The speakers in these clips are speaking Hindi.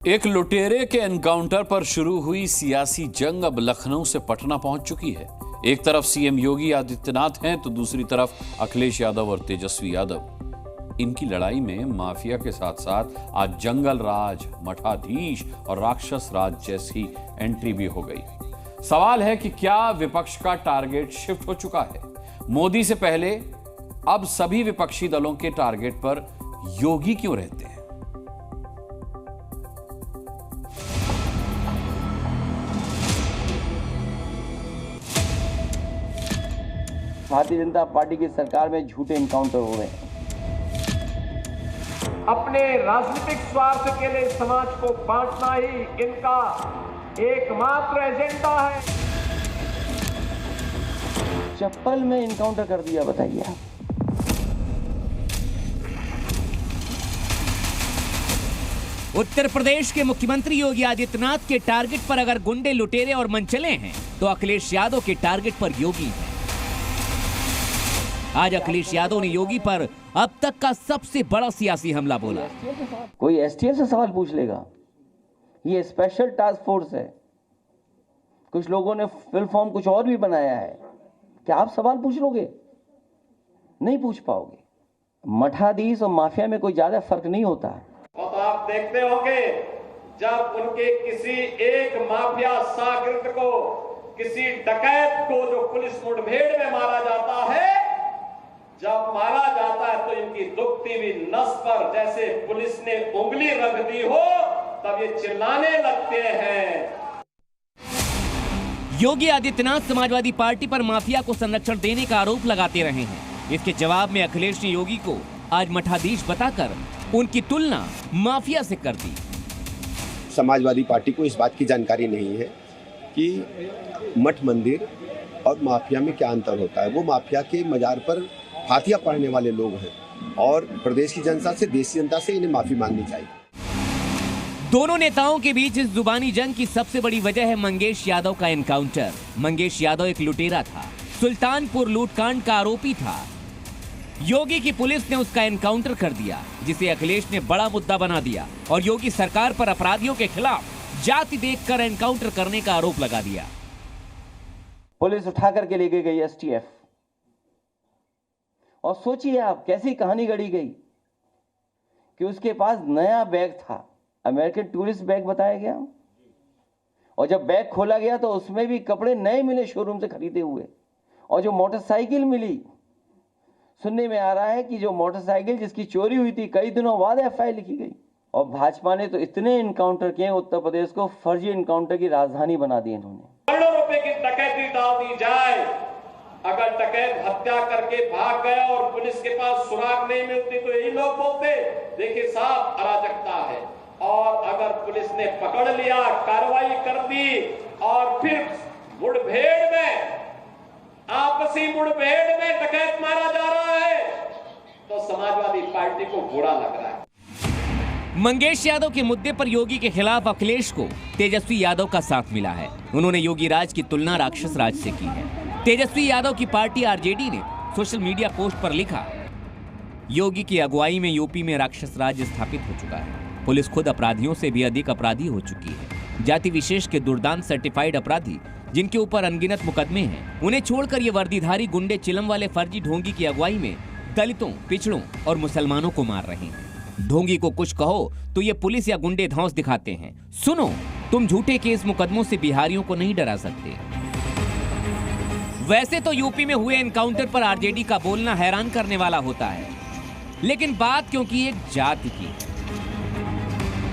एक लुटेरे के एनकाउंटर पर शुरू हुई सियासी जंग अब लखनऊ से पटना पहुंच चुकी है। एक तरफ सीएम योगी आदित्यनाथ हैं तो दूसरी तरफ अखिलेश यादव और तेजस्वी यादव। इनकी लड़ाई में माफिया के साथ साथ आज जंगल राज, मठाधीश और राक्षस राज जैसी एंट्री भी हो गई। सवाल है कि क्या विपक्ष का टारगेट शिफ्ट हो चुका है? मोदी से पहले अब सभी विपक्षी दलों के टारगेट पर योगी क्यों रहते हैं? भारतीय जनता पार्टी की सरकार में झूठे एनकाउंटर हो रहे हैं। अपने राजनीतिक स्वार्थ के लिए समाज को बांटना ही इनका एकमात्र एजेंडा है। चप्पल में एनकाउंटर कर दिया, बताइए आप। उत्तर प्रदेश के मुख्यमंत्री योगी आदित्यनाथ के टारगेट पर अगर गुंडे, लुटेरे और मनचले हैं तो अखिलेश यादव के टारगेट पर योगी है। आज अखिलेश यादव ने योगी पर अब तक का सबसे बड़ा सियासी हमला बोला। कोई एसटीएफ से सवाल पूछ लेगा? ये स्पेशल टास्क फोर्स है। कुछ लोगों ने फुल फॉर्म कुछ और भी बनाया है। क्या आप सवाल पूछ लोगे? नहीं पूछ पाओगे। मठाधीश और माफिया में कोई ज्यादा फर्क नहीं होता है। और तो आप देखते होंगे जब उनके किसी एक माफिया शागिर्द को, किसी डकैत को जो पुलिस मुठभेड़ में मारा जाता है, जब मारा जाता है तो इनकी दुखती हुई नस पर जैसे पुलिस ने उंगली रख दी हो तब ये चिल्लाने लगते हैं। योगी आदित्यनाथ समाजवादी पार्टी पर माफिया को संरक्षण देने का आरोप लगाते रहे हैं। इसके जवाब में अखिलेश ने योगी को आज मठाधीश बताकर उनकी तुलना माफिया से कर दी। समाजवादी पार्टी को इस बात की जानकारी नहीं है कि मठ मंदिर और माफिया में क्या अंतर होता है। वो माफिया के मजार पर हाथिया पड़ने वाले लोग हैं और प्रदेश की जनता से, देश की जनता से इन्हें माफी मांगनी चाहिए। दोनों नेताओं के बीच इस जुबानी जंग की सबसे बड़ी वजह है मंगेश यादव का एनकाउंटर। मंगेश यादव एक लुटेरा था, सुल्तानपुर लूटकांड का आरोपी था। योगी की पुलिस ने उसका एनकाउंटर कर दिया, जिसे अखिलेश ने बड़ा मुद्दा बना दिया और योगी सरकार पर अपराधियों के खिलाफ जाति देखकर एनकाउंटर करने का आरोप लगा दिया। पुलिस उठा करके लेके गई एसटीएफ। और सोचिए आप कैसी कहानी गढ़ी गई कि उसके पास नया बैग था, अमेरिकन टूरिस्ट बैग बताया गया। और जब बैग खोला गया तो उसमें भी कपड़े नए मिले, शोरूम से खरीदे हुए। और जो मोटरसाइकिल मिली, सुनने में आ रहा है कि जो मोटरसाइकिल जिसकी चोरी हुई थी, कई दिनों बाद एफआईआर लिखी गई। और भाजपा ने तो इतने इनकाउंटर किए, उत्तर प्रदेश को फर्जी इनकाउंटर की राजधानी बना दी इन्होंने। करोड़ों रुपए की डकैती डाल दी जाए, अगर डकैत हत्या करके भाग गया और पुलिस के पास सुराग नहीं मिलती तो यही लोग बोलते देखिए साहब अराजकता है। और अगर पुलिस ने पकड़ लिया, कार्रवाई कर दी और फिर मुठभेड़ में, आपसी मुठभेड़ में डकैत मारा जा रहा है तो समाजवादी पार्टी को बुरा लग रहा है। मंगेश यादव के मुद्दे पर योगी के खिलाफ अखिलेश को तेजस्वी यादव का साथ मिला है। उन्होंने योगी राज की तुलना राक्षस राज से की है। तेजस्वी यादव की पार्टी आरजेडी ने सोशल मीडिया पोस्ट पर लिखा, योगी की अगुवाई में यूपी में राक्षस राज स्थापित हो चुका है। पुलिस खुद अपराधियों से भी अधिक अपराधी हो चुकी है। जाति विशेष के दुर्दांत सर्टिफाइड अपराधी जिनके ऊपर अनगिनत मुकदमे हैं, उन्हें छोड़कर ये वर्दीधारी गुंडे चिलम वाले फर्जी ढोंगी की अगुवाई में दलितों, पिछड़ों और मुसलमानों को मार रहे हैं। ढोंगी को कुछ कहो तो ये पुलिस या गुंडे धौंस दिखाते हैं। सुनो, तुम झूठे केस मुकदमों से बिहारियों को नहीं डरा सकते। वैसे तो यूपी में हुए एनकाउंटर पर आरजेडी का बोलना हैरान करने वाला होता है, लेकिन बात क्योंकि एक जाति की,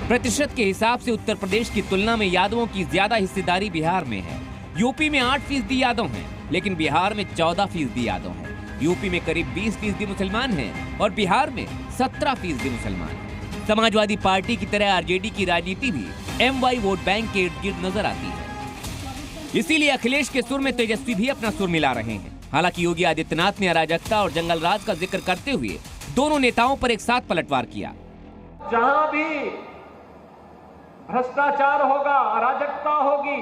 प्रतिशत के हिसाब से उत्तर प्रदेश की तुलना में यादवों की ज्यादा हिस्सेदारी बिहार में है। यूपी में 8% यादव हैं, लेकिन बिहार में 14% यादव हैं। यूपी में करीब 20% मुसलमान हैं और बिहार में 17% मुसलमान। समाजवादी पार्टी की तरह आरजेडी की राजनीति भी एमवाई वोट बैंक के इर्द गिर्द नजर आती है। इसीलिए अखिलेश के सुर में तेजस्वी भी अपना सुर मिला रहे हैं। हालांकि योगी आदित्यनाथ ने अराजकता और जंगल राज का जिक्र करते हुए दोनों नेताओं पर एक साथ पलटवार किया। जहां भी भ्रष्टाचार होगा, अराजकता होगी,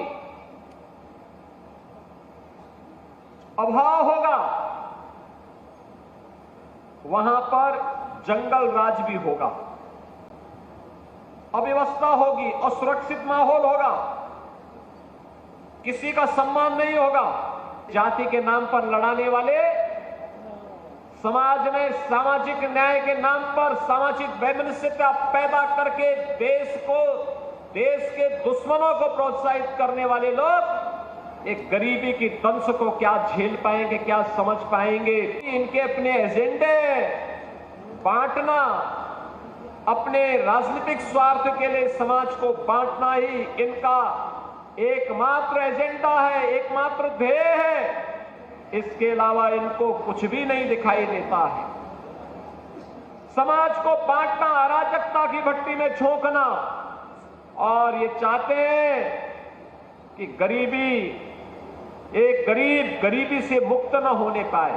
अभाव होगा, वहां पर जंगल राज भी होगा। अव्यवस्था होगी, असुरक्षित माहौल होगा, किसी का सम्मान नहीं होगा। जाति के नाम पर लड़ाने वाले समाज में सामाजिक न्याय के नाम पर सामाजिक वैमनस्यता पैदा करके देश के दुश्मनों को प्रोत्साहित करने वाले लोग एक गरीबी की दंश को क्या झेल पाएंगे, क्या समझ पाएंगे। इनके अपने एजेंडे बांटना, अपने राजनीतिक स्वार्थ के लिए समाज को बांटना ही इनका एकमात्र एजेंडा है, एकमात्र ध्येय है। इसके अलावा इनको कुछ भी नहीं दिखाई देता है। समाज को बांटना, अराजकता की भट्टी में झोंकना, और ये चाहते हैं कि एक गरीब गरीबी से मुक्त न होने पाए।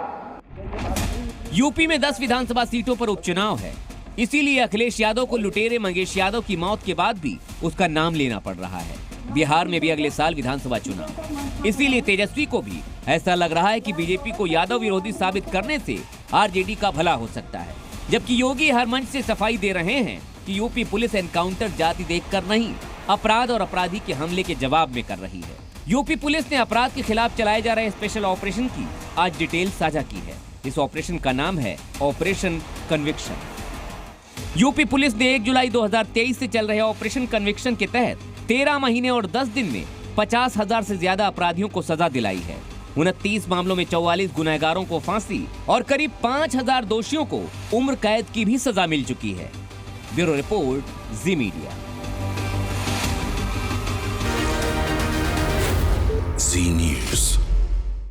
यूपी में 10 विधानसभा सीटों पर उपचुनाव है, इसीलिए अखिलेश यादव को लुटेरे मंगेश यादव की मौत के बाद भी उसका नाम लेना पड़ रहा है। बिहार में भी अगले साल विधानसभा चुनाव, इसीलिए तेजस्वी को भी ऐसा लग रहा है कि बीजेपी को यादव विरोधी साबित करने से आरजेडी का भला हो सकता है। जबकि योगी हर मंच से सफाई दे रहे हैं कि यूपी पुलिस एनकाउंटर जाति देखकर नहीं, अपराध और अपराधी के हमले के जवाब में कर रही है। यूपी पुलिस ने अपराध के खिलाफ चलाए जा रहे स्पेशल ऑपरेशन की आज डिटेल साझा की है। इस ऑपरेशन का नाम है ऑपरेशन कन्विक्शन। यूपी पुलिस ने 1 जुलाई 2023 से चल रहे ऑपरेशन कन्विक्शन के तहत 13 महीने और 10 दिन में 50,000 से ज्यादा अपराधियों को सजा दिलाई है। 29 मामलों में 44 गुनहगारों को फांसी और करीब 5,000 दोषियों को उम्र कैद की भी सजा मिल चुकी है। ब्यूरो रिपोर्ट, जी मीडिया।